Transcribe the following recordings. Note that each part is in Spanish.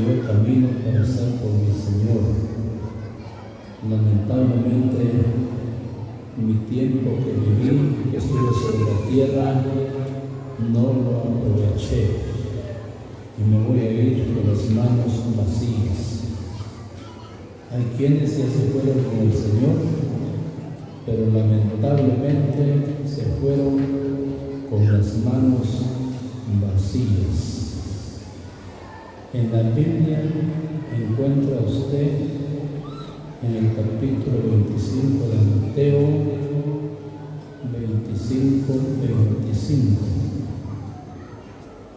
yo camino para estar con mi Señor. Lamentablemente, mi tiempo que viví, que estuve sobre la tierra, no lo aproveché y me voy a ir con las manos vacías. Hay quienes ya se fueron con el Señor, pero lamentablemente se fueron con las manos vacías. En la Biblia encuentra usted en el capítulo 25 de Mateo 25,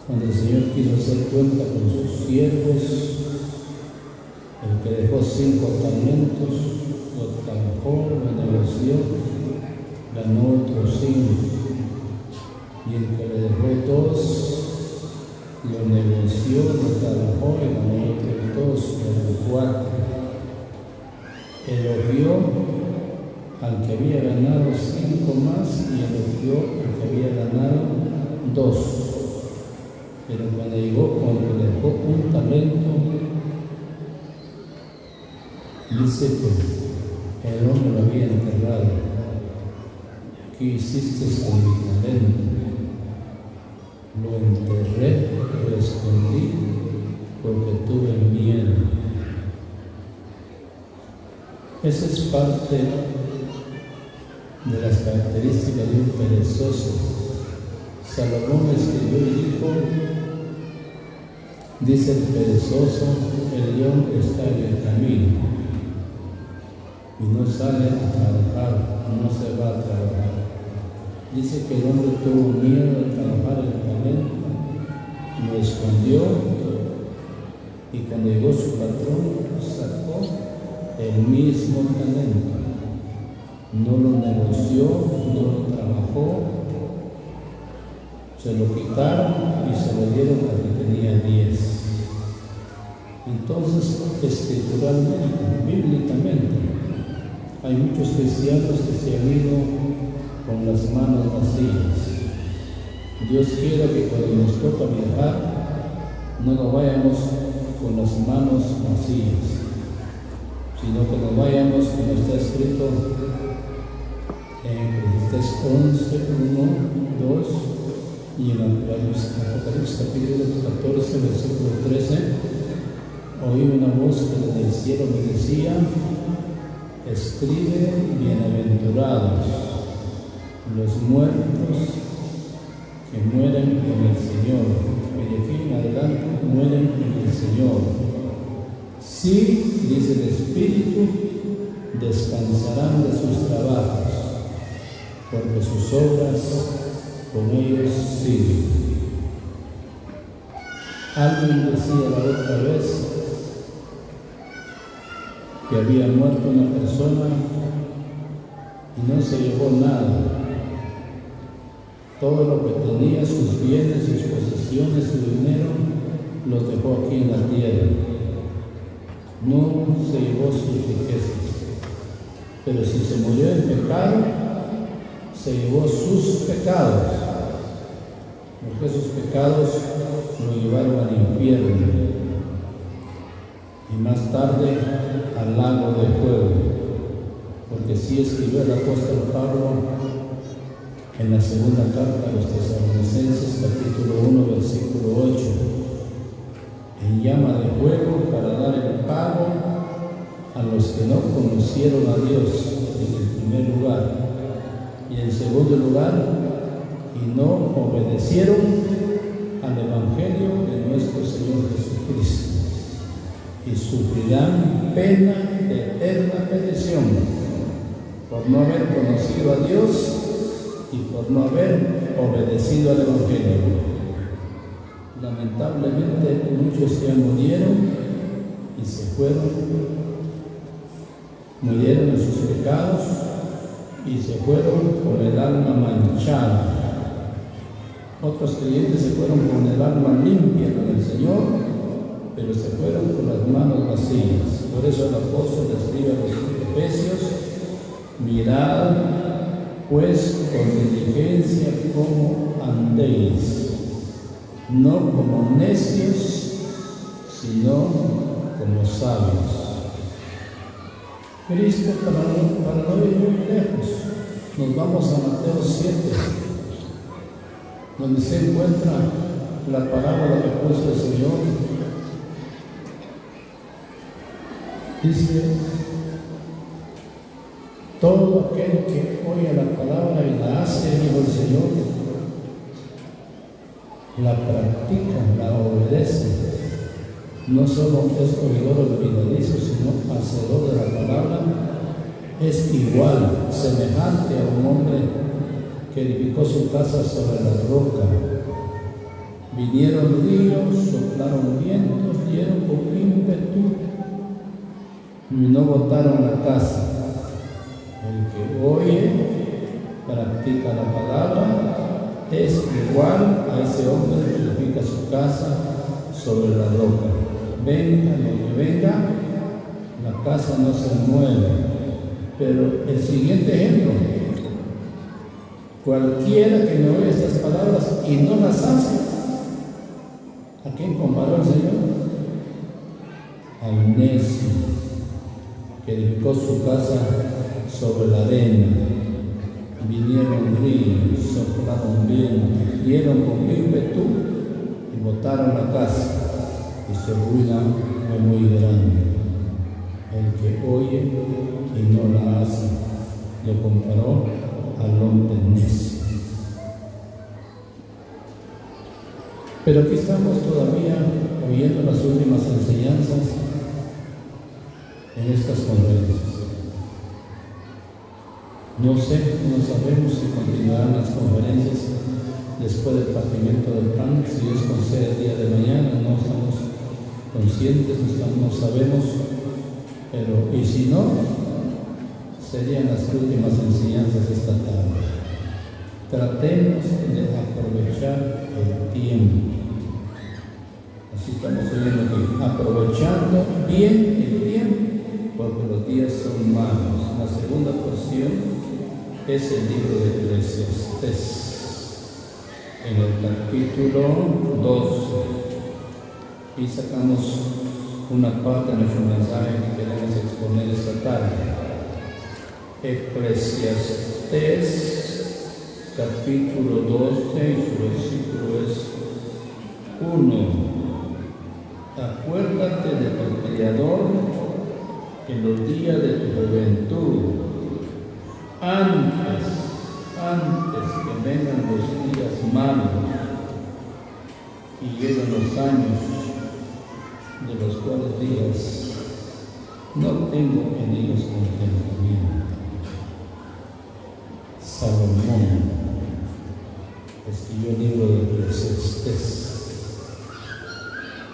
cuando el Señor quiso hacer cuenta con sus siervos, el que dejó 5 talentos, lo trabajó, lo negoció, ganó otros 5, y el que le dejó 2, lo negoció, lo trabajó y ganó otros 2, ganó 4. Elogió al que había ganado 5 más y elogió al que había ganado 2. Pero cuando llegó, cuando le dejó 1 talento, dice que el hombre lo había enterrado. ¿Qué hiciste con mi talento? Lo enterré, lo escondí, porque tuve miedo. Esa es parte de las características de un perezoso. Salomón escribió y dijo, dice el perezoso, el león está en el camino y no sale a trabajar, no se va a trabajar. Dice que el hombre tuvo miedo de trabajar el talento, lo escondió y cuando llegó su patrón sacó el mismo talento. No lo negoció, no lo trabajó, se lo quitaron y se lo dieron al que tenía 10. Entonces, escrituralmente, bíblicamente, hay muchos cristianos que se han ido con las manos vacías. Dios quiera que cuando nos toca viajar, no nos vayamos con las manos vacías, sino que nos vayamos, como está escrito en Eclesiastés 11, 1, 2 y en Apocalipsis capítulo 14, versículo 13, oí una voz que desde el cielo me decía, escribe, bienaventurados los muertos que mueren en el Señor, que de aquí en adelante mueren en el Señor. Sí, dice el Espíritu, descansarán de sus trabajos, porque sus obras con ellos siguen. Alguien decía la otra vez que había muerto una persona y no se llevó nada. Todo lo que tenía, sus bienes, sus posesiones, su dinero, los dejó aquí en la tierra. No se llevó sus riquezas. Pero si se murió en pecado, se llevó sus pecados. Porque esos pecados lo llevaron al infierno. Y más tarde al lago de fuego. Porque sí escribió el apóstol Pablo en la segunda carta a los Tesalonicenses, capítulo 1, versículo 8, en llama de fuego para dar el pago a los que no conocieron a Dios en el primer lugar, y en segundo lugar, y no obedecieron al Evangelio de nuestro Señor Jesucristo, y sufrirán pena de eterna perdición por no haber conocido a Dios y por no haber obedecido al Evangelio. Lamentablemente muchos ya murieron y se fueron, murieron en sus pecados y se fueron con el alma manchada. Otros creyentes se fueron con el alma limpia con el Señor, pero se fueron con las manos vacías. Por eso el apóstol escribe a los Efesios, mirad pues con diligencia cómo andéis, no como necios, sino como sabios. Cristo, para no ir muy lejos, nos vamos a Mateo 7, donde se encuentra la parábola que puso el Señor. Dice: todo aquel que oye la palabra y la hace, dijo el Señor, la practica, la obedece, no solo es oidor olvidadizo, sino hacedor de la palabra, es igual, semejante a un hombre que edificó su casa sobre la roca. Vinieron ríos, soplaron vientos, dieron con ímpetu y no botaron la casa. El que oye, practica la palabra, es igual a ese hombre que edifica su casa sobre la roca. Venga lo que venga, la casa no se mueve. Pero el siguiente ejemplo: cualquiera que me oye estas palabras y no las hace, ¿a quién comparó el Señor? Al necio que edificó su casa sobre la arena. Vinieron ríos, soplaron vientos, dieron con ímpetu y botaron la casa, y su ruina fue muy grande. El que oye y no la hace, lo comparó al hombre necio. Pero aquí estamos todavía oyendo las últimas enseñanzas en estas conferencias. No sabemos si continuarán las conferencias después del partimiento del pan. Si Dios concede el día de mañana, no estamos conscientes, no sabemos, pero y si no, serían las últimas enseñanzas esta tarde. Tratemos de aprovechar el tiempo. Así estamos oyendo aquí, aprovechando bien el tiempo, porque los días son malos. La segunda porción es el libro de Eclesiastés, en el capítulo 12, y sacamos una parte de nuestro mensaje que queremos exponer esta tarde. Eclesiastés, capítulo 12, y su versículo es 1. Acuérdate de tu Creador en los días de tu juventud, antes que vengan los días malos y lleguen los años de los cuales digas: no tengo en ellos contentamiento. Salomón escribió el libro de Eclesiastés.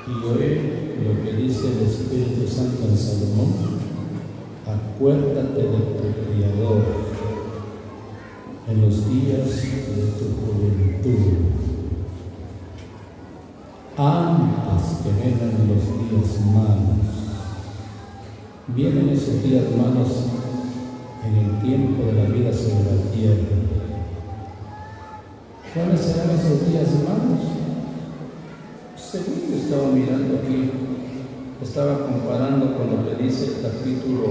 Y hoy lo que dice el Espíritu Santo en Salomón: acuérdate de tu Creador en los días de tu juventud, antes que vengan los días malos. Vienen esos días malos en el tiempo de la vida sobre la tierra. ¿Cuáles serán esos días malos? Según yo estaba mirando aquí, estaba comparando con lo que dice el capítulo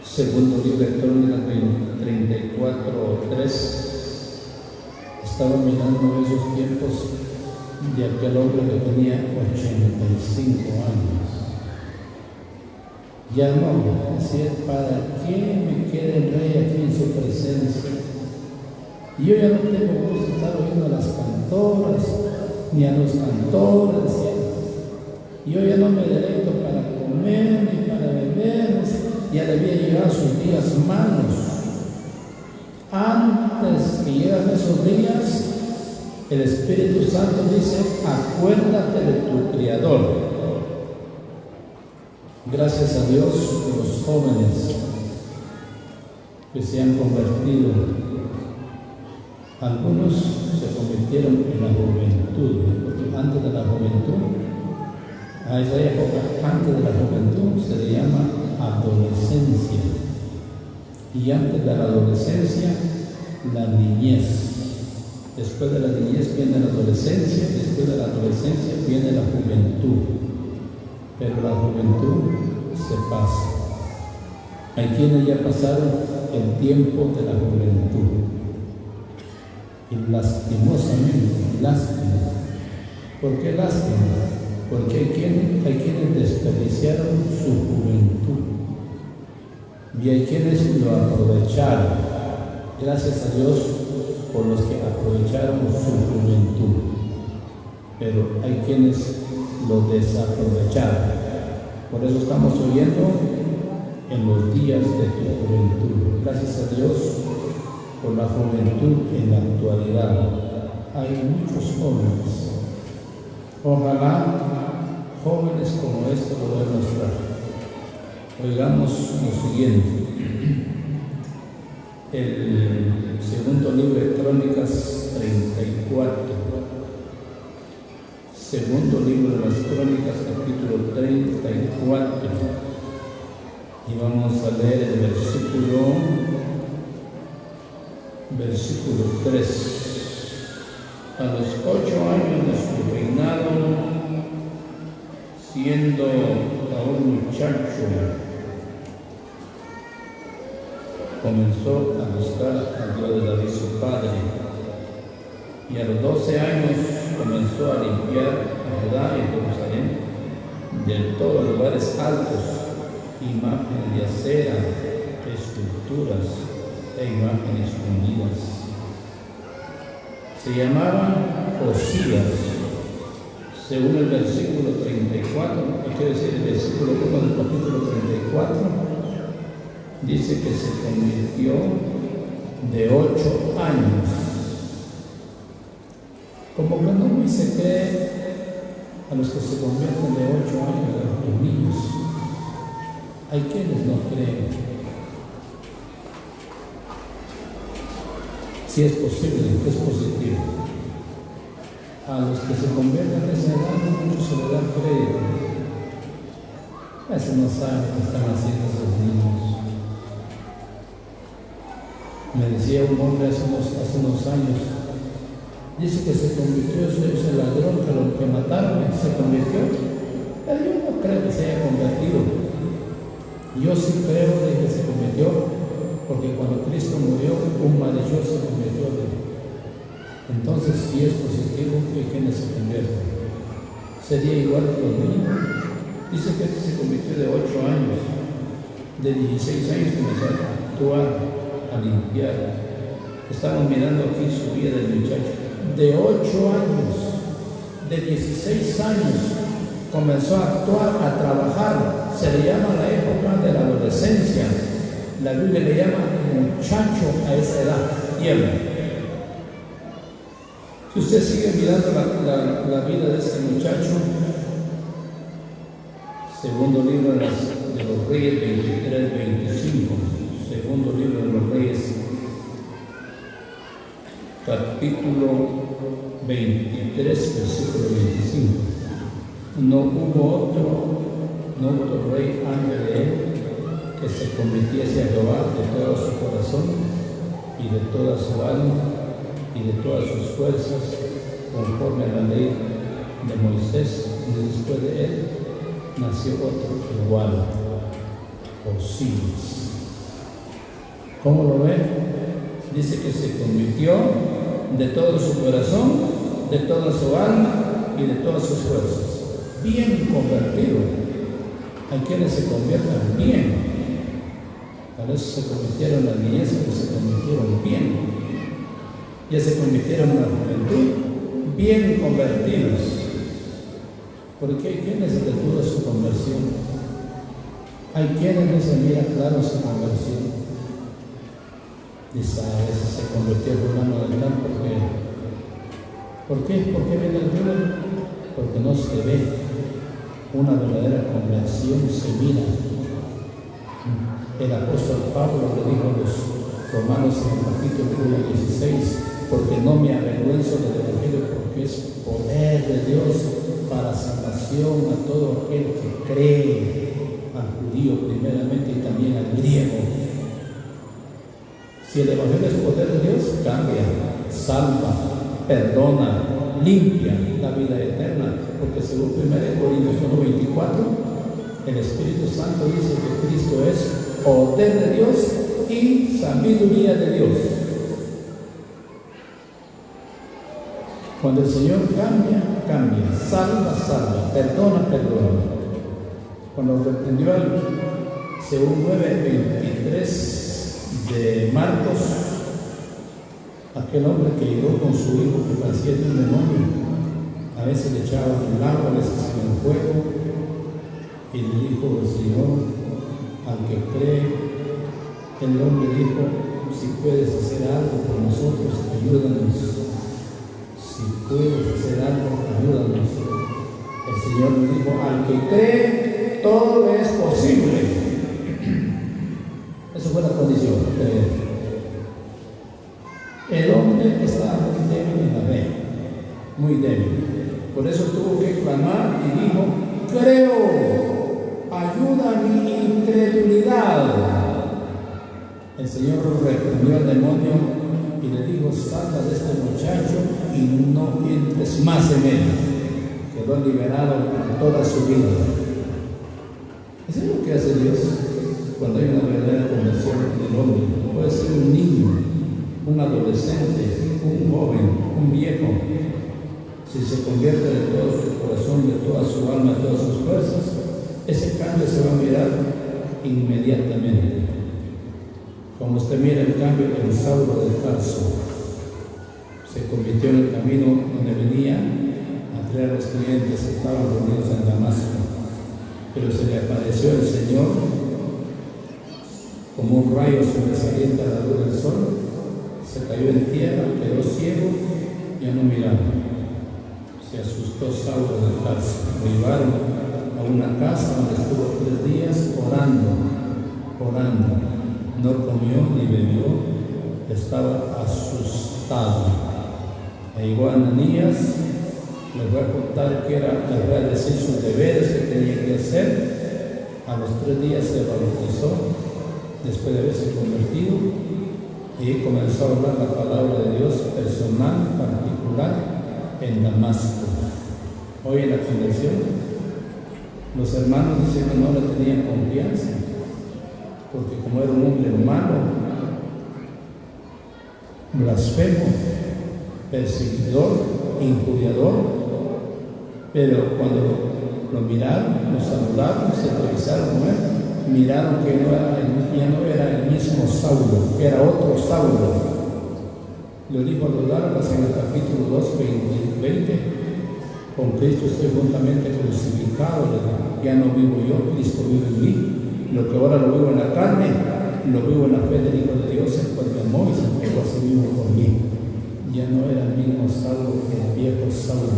segundo libro de Crónicas 34:3. Estaba mirando esos tiempos de aquel hombre que tenía 85 años. Ya no, decía: ¿para qué me queda el rey aquí en su presencia? Y yo ya no tengo gusto de estar oyendo a las cantoras ni a los cantores, y yo ya no me deleito para comer ni para beber. Ya debía llegar sus días malos. Antes que lleguen esos días, el Espíritu Santo dice: acuérdate de tu Creador. Gracias a Dios por los jóvenes que se han convertido. Algunos se convirtieron en la juventud, porque antes de la juventud, a esa época, antes de la juventud, se le llama adolescencia. Y antes de la adolescencia, la niñez. Después de la niñez viene la adolescencia, después de la adolescencia viene la juventud. pero la juventud se pasa. Hay quienes ya pasaron el tiempo de la juventud. Y lastimosamente, lástima. ¿Por qué lástima? Porque hay quienes desperdiciaron su juventud. Y hay quienes lo aprovecharon. Gracias a Dios por los que aprovecharon su juventud. Pero hay quienes lo desaprovecharon. Por eso estamos oyendo en los días de tu juventud. Gracias a Dios por la juventud en la actualidad. Hay muchos jóvenes. Ojalá jóvenes como este lo deben mostrar. Oigamos lo siguiente. El segundo libro de Crónicas 34. Segundo libro de las Crónicas, capítulo 34. Y vamos a leer el versículo 3. A los 8 años de su reinado, siendo aún muchacho, comenzó a buscar al Dios de David su padre, y a los 12 años comenzó a limpiar a Judá y Jerusalén de todos los lugares altos, imágenes de acera, esculturas e imágenes fundidas. Se llamaban Josías, según el versículo 34, quiere decir el versículo 1 del capítulo 34, dice que se convirtió de 8 años. Como que no muy se cree a los que se convierten de 8 años a los niños. Hay quienes no creen. Si es posible, es positivo. A los que se convierten en esa edad, mucho se le da crédito. Eso no saben qué están haciendo esos niños. Me decía un hombre hace unos años, dice que se convirtió ese ladrón que mataron, se convirtió. Pero yo no creo que se haya convertido. Yo sí creo que se convirtió. Porque cuando Cristo murió, un malhechor se convirtió de él. Entonces, si es positivo, que quienes se convierten. Sería igual que los niños. Dice que se convirtió de 8 años. De 16 años comenzó a actuar, a limpiar. Estamos mirando aquí su vida del muchacho. De 8 años, de 16 años, comenzó a actuar, a trabajar. Se le llama la época de la adolescencia. La Biblia le llama muchacho a esa edad, tierna. Si usted sigue mirando la vida de este muchacho, segundo libro de los Reyes 23-25, segundo libro de los Reyes, capítulo 23, versículo 25. No hubo otro rey antes de él que se convirtiese a Jehová de todo su corazón y de toda su alma y de todas sus fuerzas, conforme a la ley de Moisés, y después de él nació otro igual, Josías. ¿Cómo lo ven? Dice que se convirtió de todo su corazón, de toda su alma y de todas sus fuerzas. Bien convertido. Hay quienes se conviertan bien. Para eso se convirtieron las niñezas, que se convirtieron bien. Ya se convirtieron en la juventud, bien convertidos. Porque hay quienes se les duda su conversión. Hay quienes no se mira claro su conversión. Dice, a veces se convirtió fulano de tal porque. ¿Por qué? ¿Por qué viene el duda? Porque no se ve una verdadera conversión, se mira. El apóstol Pablo le dijo a los romanos en el capítulo 16, porque no me avergüenzo del evangelio, porque es poder de Dios para salvación a todo aquel que cree, al judío primeramente y también al griego. Si el evangelio es poder de Dios, cambia, salva, perdona, limpia la vida eterna, porque según 1 Corintios 1:24, El Espíritu Santo dice que Cristo es poder de Dios y sabiduría de Dios. Cuando el Señor cambia, cambia, salva, salva, perdona, perdona. Cuando reprendió al, según 9:23 de Marcos, aquel hombre que llegó con su hijo que parecía de un demonio, a veces le echaban en el agua, a veces en el fuego, y le dijo el Señor al que cree, el hombre dijo: si puedes hacer algo por nosotros, ayúdanos. Si puedes hacer algo, ayúdanos. El Señor le dijo: al que cree, todo le es posible. Eso fue la condición, creer. El hombre estaba muy débil en la fe, muy débil. Por eso tuvo que clamar y dijo: creo, ayuda a mi incredulidad. El Señor reprendió al demonio y le dijo: salga de este muchacho y no entres más en él. Quedó liberado para toda su vida. Eso es lo que hace Dios cuando hay una verdadera conversión del hombre. Puede ser un niño, un adolescente, un joven, un viejo. Si se convierte de todo su corazón, de toda su alma, de todas sus fuerzas, ese cambio se va a mirar inmediatamente. Como usted mira el cambio en Saulo de Tarso, se convirtió en el camino donde venía a traer a los clientes que estaban reunidos en Damasco, pero se le apareció el Señor como un rayo sobresaliente a la luz del sol, se cayó en tierra, quedó ciego, ya no miraba. Se asustó Saulo de Tarso, lo llevaron a una casa donde estuvo 3 días orando. No comió ni bebió, estaba asustado. Llegó a Ananías, les voy a contar que era, les voy a decir sus deberes que tenía que hacer. A los 3 días se bautizó, después de haberse convertido, y comenzó a hablar la palabra de Dios personal, particular, en Damasco. Hoy en la conversión, los hermanos dicen que no le tenían confianza, porque como era un hombre malo, blasfemo, perseguidor, injuriador, pero cuando lo miraron, lo saludaron, se entrevistaron con él, miraron que ya no era el mismo Saulo, que era otro Saulo. Lo dijo a los Gálatas en el capítulo 2, 20: con Cristo estoy juntamente crucificado, ya no vivo yo, Cristo vive en mí. Lo que ahora lo vivo en la carne, lo vivo en la fe del Hijo de Dios, el cual me amó y se entregó a sí mismo por mí. Ya no era el mismo Saulo que el viejo Saulo,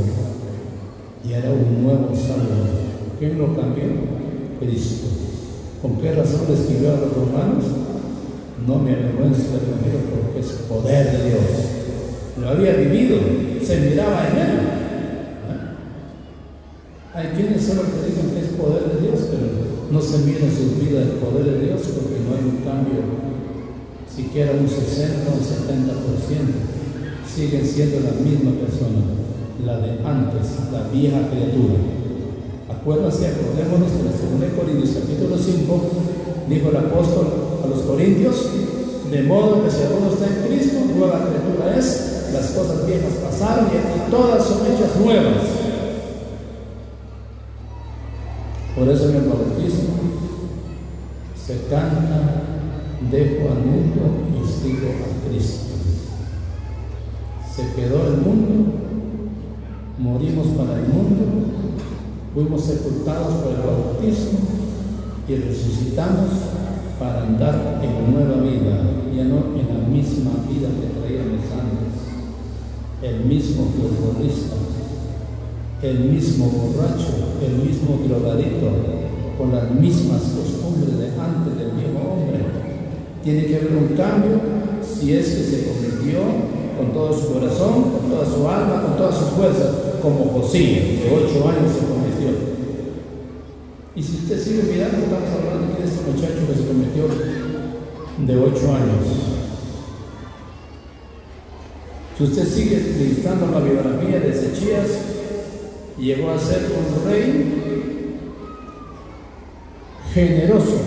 ya era un nuevo Saulo. ¿Quién lo cambió? Cristo. ¿Con qué razón le escribió a los romanos? No me avergüenzo del Evangelio porque es poder de Dios. Lo había vivido, se miraba en él. Hay quienes solo predican que es poder de Dios, pero no se mira en sus vidas el poder de Dios porque no hay un cambio, siquiera un 60 o un 70%. Siguen siendo la misma persona, la de antes, la vieja criatura. Acuérdense, acordémonos que en 2 Corintios capítulo 5 dijo el apóstol a los corintios: de modo que si alguno está en Cristo, nueva criatura es, las cosas viejas pasaron y aquí todas son hechas nuevas. Por eso en el bautismo se canta: dejo al mundo y sigo a Cristo. Se quedó el mundo, morimos para el mundo, fuimos sepultados por el bautismo y resucitamos para andar en nueva vida, ya no en la misma vida que traíamos antes. El mismo futbolista, el mismo borracho, el mismo drogadito, con las mismas costumbres de antes del viejo hombre. Tiene que haber un cambio si es que se convirtió con todo su corazón, con toda su alma, con todas sus fuerzas, como Josías, de 8 años se convirtió. Y si usted sigue mirando, estamos hablando aquí de este muchacho que se convirtió de 8 años. Si usted sigue listando la biografía de Ezechías, llegó a ser un rey generoso,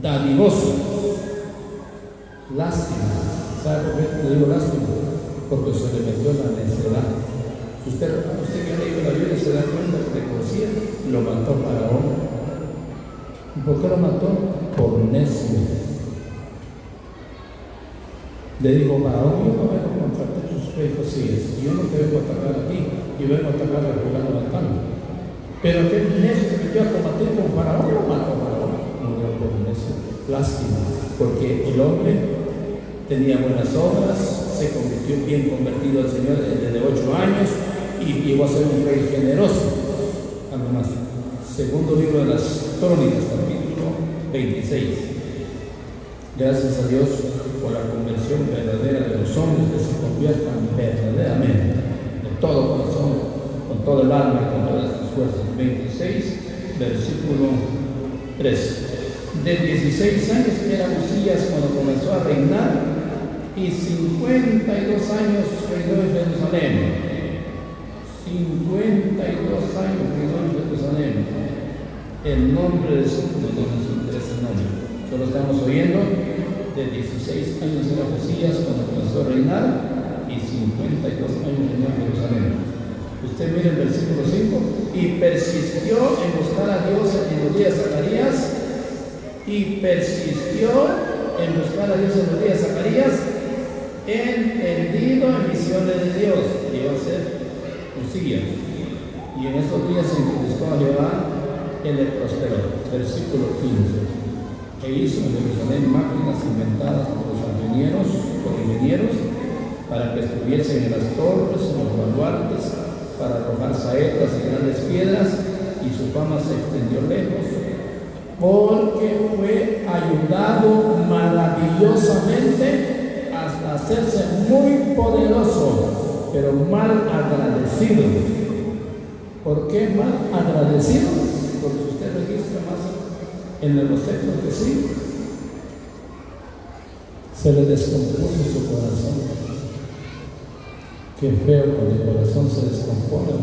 dadivoso. Lástima. ¿Sabe por qué le digo lástima? Porque se le metió la necedad. Usted que ha leído la Biblia se da cuenta que por sí lo mató Faraón. ¿Y por qué lo mató? Por necio. Le dijo, Faraón, yo no vengo a contratar tus hijos, sí, yo no te vengo a atacar a ti, yo vengo a atacar al fulano Batán. Pero aquel necio se metió a combatir con Faraón, lo mató Faraón. Murió por necio. Lástima, porque el hombre tenía buenas obras, se convirtió bien convertido al Señor desde 8 años y llegó a ser un rey generoso. Algo más. Segundo libro de las Crónicas, capítulo 26. Gracias a Dios por la conversión verdadera de los hombres que se conviertan verdaderamente, de todo corazón, con todo el alma y con todas sus fuerzas. 26, versículo 3. De 16 años era Uzías cuando comenzó a reinar, y 52 años reinó en Jerusalén. 52 años reinó en Jerusalén. El nombre de su no nos interesa el nombre. Solo estamos oyendo de 16 años era Uzías cuando comenzó a reinar, y 52 años reinó en Jerusalén. Usted mira el versículo 5, y persistió en buscar a Dios en los días de Zacarías, y persistió en buscar a Dios en los días de Zacarías, entendido en visiones de Dios, que iba a ser Uzías. Y en estos días en que buscó a Jehová, él le prosperó. Versículo 15. E hizo en Jerusalén máquinas inventadas por los ingenieros, para que estuviesen en las torres, en los baluartes, para arrojar saetas y grandes piedras, y su fama se extendió lejos, porque fue ayudado maravillosamente hasta hacerse muy poderoso, pero mal agradecido. ¿Por qué mal agradecido? Porque si usted registra más en los textos que sí, se le descompuso su corazón. Qué feo cuando el corazón se descompone.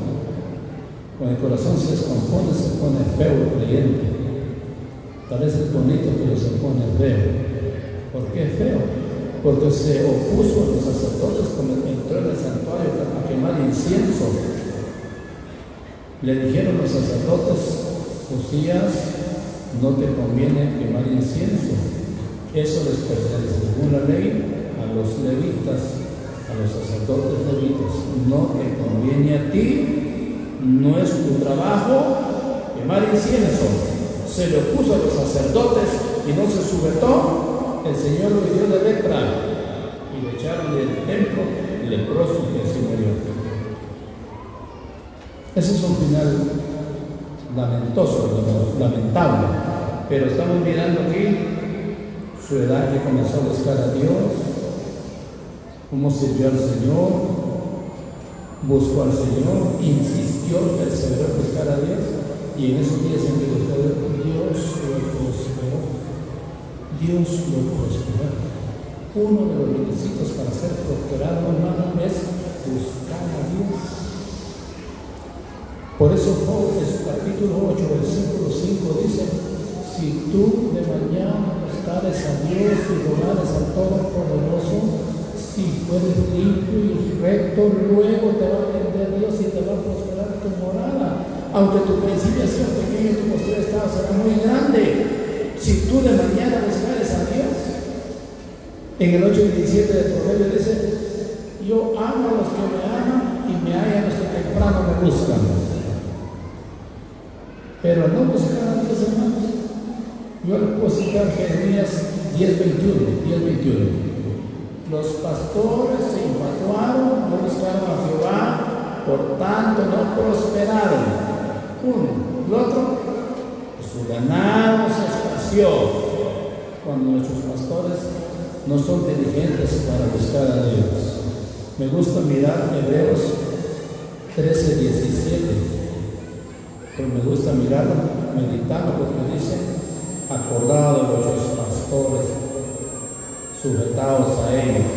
Cuando el corazón se descompone, se pone feo el creyente. Parece bonito, pero se pone feo. ¿Por qué feo? Porque se opuso a los sacerdotes cuando entró en el santuario a quemar incienso. Le dijeron los sacerdotes, Uzías, no te conviene quemar incienso. Eso les pertenece, según la ley, a los levitas, a los sacerdotes levitas. No te conviene a ti, no es tu trabajo quemar incienso. Se le opuso a los sacerdotes y no se sujetó. El Señor lo hirió de lepra y lo echaron del templo leproso, y así murió. Ese es un final lamentoso, lamentable, pero estamos mirando aquí su edad que comenzó a buscar a Dios, cómo sirvió al Señor, buscó al Señor, insistió, perseveró en buscar a Dios, y en esos días en que buscó a Dios, Dios lo prosperó. Dios lo prosperó. Uno de los requisitos para ser prosperado, hermano, es buscar a Dios. Por eso Job, en su capítulo 8, versículo 5, dice: si tú de mañana buscares a Dios y rogares al Todopoderoso, si fueres limpio y recto, luego te va a atender Dios y te va a prosperar tu morada. Aunque tu principio sea pequeño, tu postura estado será muy grande. Si tú de mañana buscares a Dios, en el 8 y 17 del Proverbio dice: yo amo a los que me aman y me hallan a los que temprano me buscan. Pero al no buscar a Dios, hermanos, yo le puedo citar Jeremías 10:21. Los pastores se infatuaron, no buscaron a Jehová, por tanto no prosperaron. Uno. El otro, su ganado se escaseó. Cuando nuestros pastores no son diligentes para buscar a Dios. Me gusta mirar Hebreos 13:17. Pero me gusta mirarlo, meditarlo, porque dice: acordado de vuestros pastores, sujetados a ellos,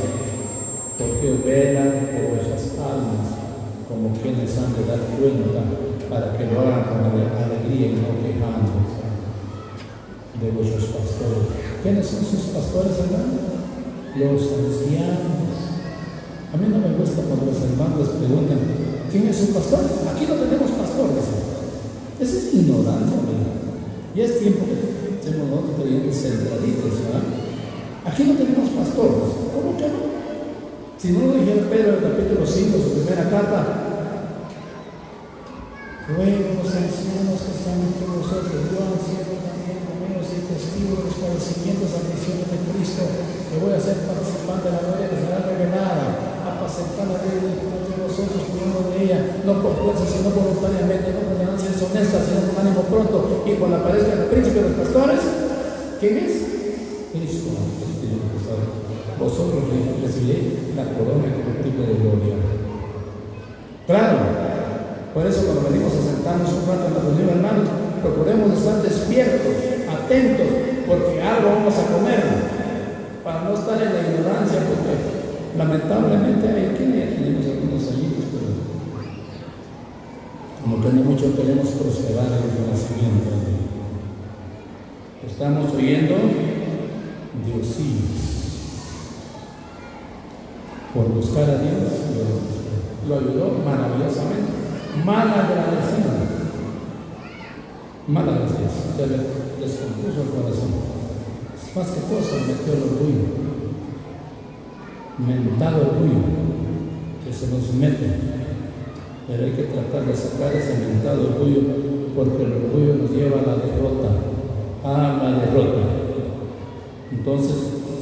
porque velan por vuestras almas, como quienes han de dar cuenta, para que lo hagan con alegría y no quejándose. de vuestros pastores. ¿Quiénes son sus pastores, hermanos? Los ancianos. A mí no me gusta cuando los hermanos les preguntan, ¿quién es su pastor? Aquí no tenemos pastores. Esa es ignorancia, ¿verdad? Y es tiempo que somos nosotros creyentes centraditos, ¿verdad? Aquí no tenemos pastores. ¿Cómo que no? Si no lo dijera Pedro en el capítulo 5, su primera carta, ruego los ancianos que están entre vosotros, yo anciano también con ellos y testigo de los padecimientos y aflicciones de Cristo, que voy a ser participante de la gloria que será revelada, apacentar la ley de vosotros, cuidando de ella, no por fuerza, sino voluntariamente, no por ganancias honestas, sino con ánimo pronto, y cuando aparezca el príncipe de los pastores. ¿Quién es? Cristo. Vosotros recibiréis la corona incorruptible de gloria. Claro, por eso cuando venimos a sentarnos un rato en la reunión, hermanos, procuremos estar despiertos, atentos, porque algo vamos a comer, para no estar en la ignorancia, porque lamentablemente hay quienes ya tenemos algunos añitos, pero como que no mucho queremos prosperar en el conocimiento. Estamos oyendo Diosías. Por buscar a Dios, lo ayudó maravillosamente. Mal agradecido. Se le descompuso el corazón. Más que todo se metió el orgullo. Mentado orgullo que se nos mete. Pero hay que tratar de sacar ese mentado orgullo, porque el orgullo nos lleva a la derrota. Entonces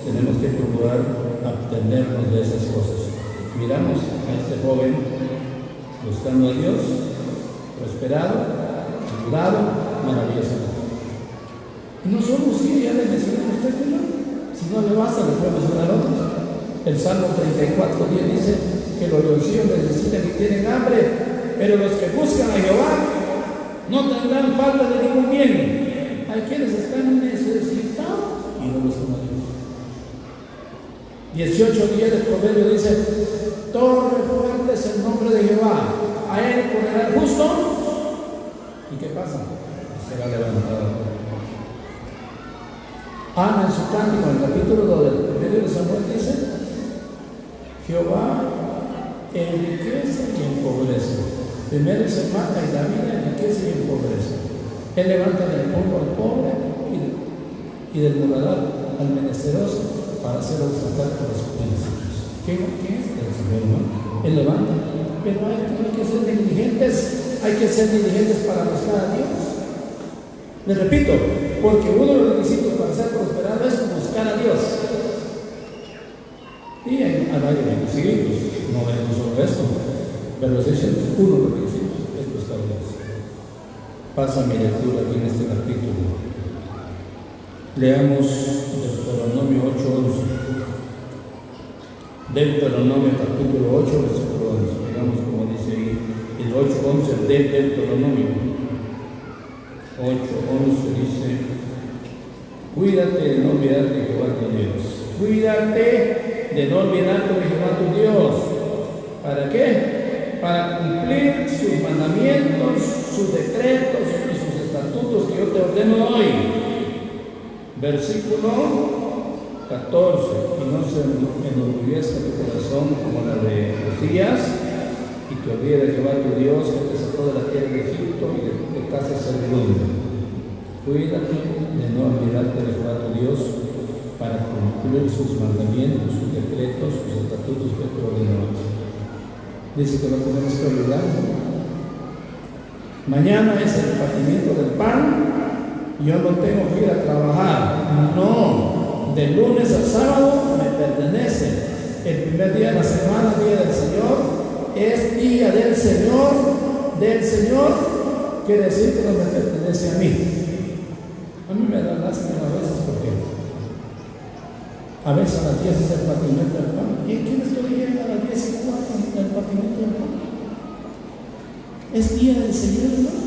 tenemos que procurar abstenernos de esas cosas. Miramos a este joven buscando a Dios, prosperado, ayudado, maravillosamente. Y no solo si ya le mencioné a usted, si no le basta, le puedo mencionar a otros. El Salmo 34:10 dice que los leoncillos necesitan y tienen hambre, pero los que buscan a Jehová no tendrán falta de ningún bien. Hay quienes están necesitados y no buscan a Dios. 18:10 del proverbio dice: torre fuerte es el nombre de Jehová, a él correrá el justo. ¿Y qué pasa? Será levantado. Ana en su cántico, en el capítulo 2 del primero de Samuel, dice: Jehová enriquece y empobrece. Primero se mata y David enriquece y empobrece. Él levanta del polvo al pobre y del muladar al menesteroso, para hacerlo sacar por los príncipes. ¿Quién es? El Señor, ¿no? Él levanta. Pero hay que ser diligentes, para buscar a Dios. Les repito, porque uno de los requisitos para ser prosperado es buscar a Dios. Y hay varios requisitos, no vemos solo esto, pero es uno de los requisitos, es buscar a Dios. Pasa mi lectura aquí en este capítulo. Leamos Deuteronomio 8:11. Deuteronomio capítulo 8, versículo 11. Digamos como dice ahí, el 8:11 de Deuteronomio. 8:11 dice: cuídate de no olvidarte de Jehová tu Dios. Cuídate de no olvidarte de Jehová tu Dios. ¿Para qué? Para cumplir sus mandamientos, sus decretos y sus estatutos que yo te ordeno hoy. Versículo 14: y no se enorgullezca tu corazón como la de Josías, y te olvides de Jehová tu Dios, que te sacó de la tierra de Egipto y de casa de servidumbre. Cuídate de no olvidarte de Jehová tu Dios, para cumplir sus mandamientos, sus decretos, sus estatutos que te ordenó. Dice que no tenemos que olvidar. Mañana es el repartimiento del pan. Yo no tengo que ir a trabajar, no, de lunes a sábado me pertenece. El primer día de la semana, día del Señor, es día del Señor, quiere decir que no me pertenece a mí. A mí me da lástima a veces porque a veces a las 10 es el repartimiento del pan. ¿Y quiénes que llegan a las 10:15 el repartimiento del pan? Es día del Señor, ¿no?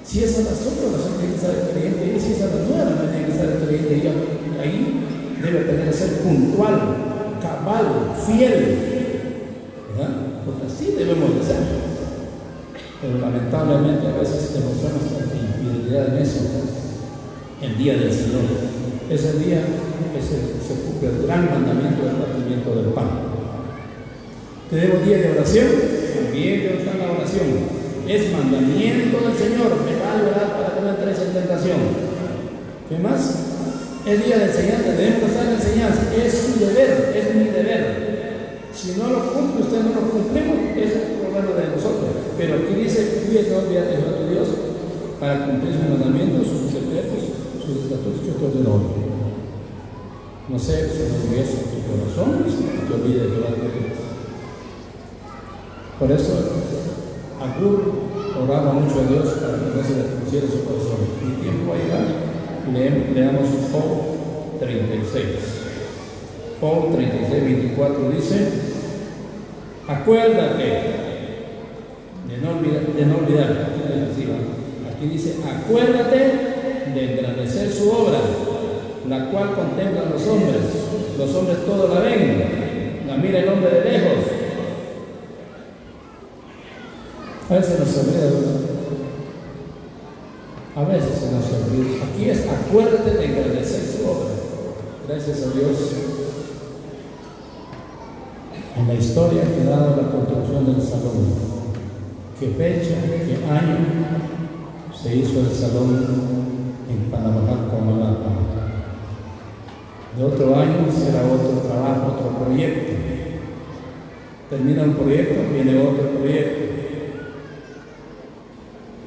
Si es a las 8, la gente tiene que estar el creyente, y si es a las 9, la gente tiene que estar el creyente, y ahí debe tener que ser puntual, cabal, fiel, ¿verdad? Porque así debemos de ser. Pero lamentablemente a veces demostramos tanta infidelidad en eso. el día del Señor. Ese día se cumple el gran mandamiento del partimiento del pan. Tenemos día de oración, también está la oración. Es mandamiento del Señor, velad, velad para que no entréis en tentación. ¿Qué más? Es día de enseñanza, debemos estar en enseñanza, es su deber, es mi deber. Si no lo cumple, usted no lo cumplimos, ese es el problema de nosotros. Pero aquí dice, cuídate, olvídate de tu Dios, para cumplir sus mandamientos, sus decretos, sus estatutos que te ordeno. No sé, si no hubiese tu corazón, te olvides de Jehová tu Dios. Por eso, Agur oraba mucho a Dios para que no se le pusiera su corazón. Mi tiempo va a llegar. Leamos Job 36. Job 36, 24 dice: acuérdate de no olvidar. Aquí dice: acuérdate de engrandecer su obra, la cual contemplan los hombres. Los hombres todos la ven, la mira el hombre de lejos. A veces nos olvida, ¿verdad? A veces se nos olvida. Aquí es: acuérdate de engrandecer su obra. Gracias a Dios. En la historia ha quedado la construcción del salón. ¿Qué fecha, qué año se hizo el salón en Panamá, Comalapa? De otro año será otro trabajo, otro proyecto. Termina un proyecto, viene otro proyecto.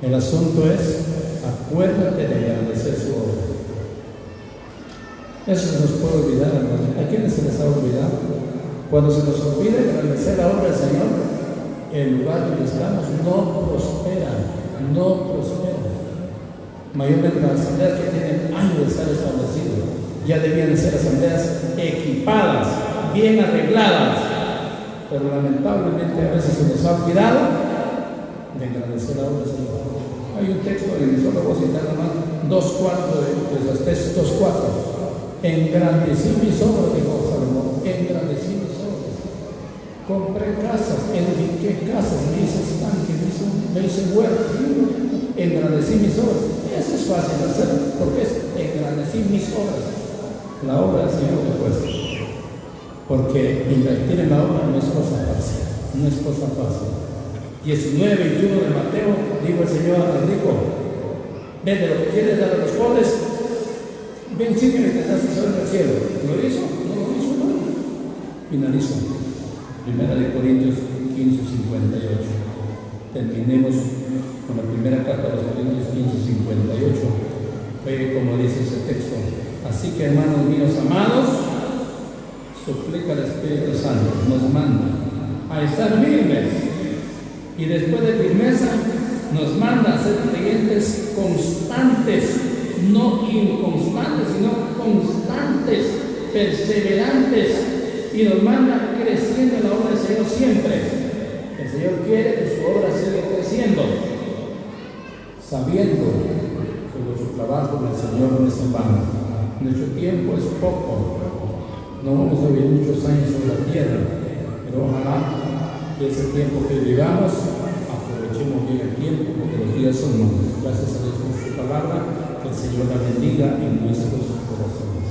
El asunto es: acuérdate de engrandecer su obra. Eso se nos puede olvidar, hermano. ¿A quiénes se les ha olvidado? Cuando se nos olvida engrandecer la obra del Señor, el lugar donde estamos no prospera, no prospera. Mayormente las asambleas que tienen años de estar establecidas ya debían ser asambleas equipadas, bien arregladas, pero lamentablemente a veces se nos ha olvidado de engrandecer la obra del Señor. Hay un texto, y solo voy a citar nomás 2:4 de Eclesiastés 2:4. Engrandecí mis obras, dijo Salomón, engrandecí mis obras. Compré casas, edifiqué casas, me hice estanque, me hice huertos, engrandecí mis obras. Eso es fácil de hacer, porque es engrandecí mis obras. La obra del Señor te cuesta, porque invertir en la obra no es cosa fácil, no es cosa fácil. 19:21 de Mateo, dijo el Señor al rico: vende lo que quieres, dar a los pobres, ven, sígueme, que estás en el cielo. ¿Lo hizo? No lo hizo, no. Finalizo. 1 Corintios 15:58. Terminemos con la primera carta de los Corintios 15:58. Oye, como dice ese texto: así que, hermanos míos amados, suplica al Espíritu Santo, nos manda a estar firmes. Y después de firmeza, nos manda a ser creyentes constantes, no inconstantes, sino constantes, perseverantes, y nos manda creciendo en la obra del Señor siempre. El Señor quiere que su obra siga creciendo, sabiendo que nuestro trabajo en el Señor no es en vano. Nuestro tiempo es poco, no vamos a vivir muchos años sobre la tierra, pero ojalá que ese tiempo que vivamos aprovechemos bien el tiempo, porque los días son malos. Gracias a Dios por su palabra, que el Señor la bendiga en nuestros corazones.